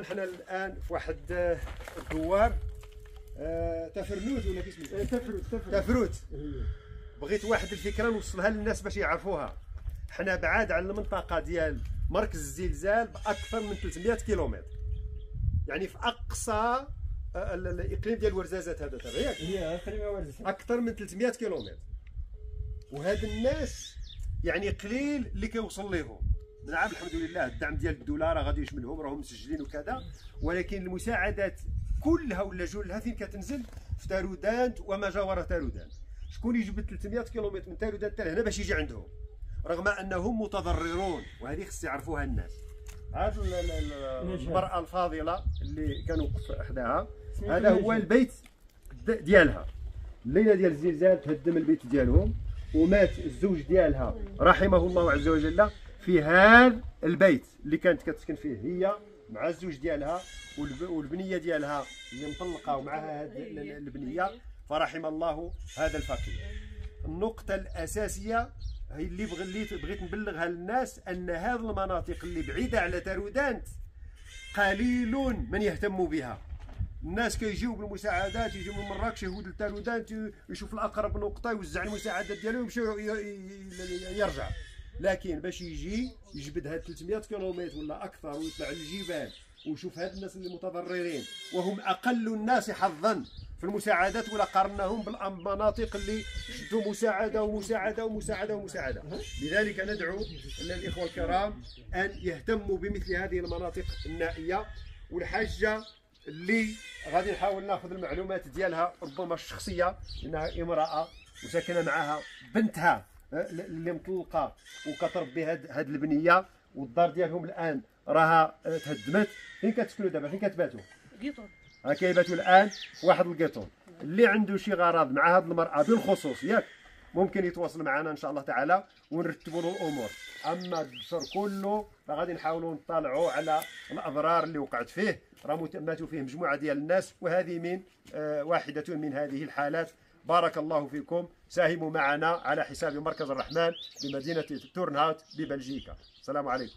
حنا الان في واحد الدوار تفرنوت ولا كيسميتو؟ تفروت. بغيت واحد الفكره نوصلها للناس باش يعرفوها. حنا بعاد على المنطقه ديال مركز الزلزال باكثر من 300 كيلومتر، يعني في اقصى الاقليم ديال ورزازات هذا ياك؟ هي تقريبا ورزازات اكثر من 300 كيلومتر. وهاد الناس يعني قليل اللي كيوصل ليهم. نعم الحمد لله الدعم ديال الدوله راه غادي يشملهم، راهم مسجلين وكذا، ولكن المساعدات كلها ولا جلها فين كتنزل؟ في تارودانت وما جاور تارودانت. شكون يجبد 300 كيلومتر من تارودانت حتى لهنا باش يجي عندهم، رغم انهم متضررون، وهذه خص يعرفوها الناس. هذه المراه الفاضله اللي كانوا حداها، هذا هو البيت ديالها. الليله ديال الزلزال تهدم البيت ديالهم، ومات الزوج ديالها رحمه الله عز وجل في هذا البيت اللي كانت كتسكن فيه هي مع الزوج ديالها والبنيه ديالها اللي مطلقه ومعها هذه البنيه، فرحم الله هذا الفقير. النقطه الاساسيه هي اللي بغيت نبلغها للناس، ان هذه المناطق اللي بعيده على تارودانت قليل من يهتم بها. الناس كيجيو بالمساعدات، يجيو من مراكش يهود لتارودانت، يشوف الاقرب نقطه يوزع المساعدات ديالو ويمشي يرجع. لكن باش يجي يجبد هاد 300 كيلومتر ولا اكثر ويطلع للجبال ويشوف هاد الناس اللي متضررين وهم اقل الناس حظا في المساعدات، ولا قارناهم بالمناطق اللي شدوا مساعده ومساعده ومساعده ومساعده. لذلك ندعو الاخوه الكرام ان يهتموا بمثل هذه المناطق النائيه. والحاجه اللي غادي نحاول ناخذ المعلومات ديالها ربما الشخصيه، انها امراه وساكنه معها بنتها اللي مطلقه وكتربي هاد البنيه، والدار ديالهم الان راها تهدمت. فين كتسكنوا دابا؟ فين كتباتوا؟ قيطون. ها كيباتوا الان في واحد القيطون. اللي عنده شي غرض مع هاد المراه بالخصوص ياك ممكن يتواصل معنا ان شاء الله تعالى ونرتبوا له الامور. اما البشر كله فغادي نحاولوا نطالعوا على الاضرار اللي وقعت فيه. راه ماتوا فيه مجموعه ديال الناس، وهذه من واحده من هذه الحالات. بارك الله فيكم. ساهموا معنا على حساب مركز الرحمن بمدينه تورنهاوت ببلجيكا. السلام عليكم.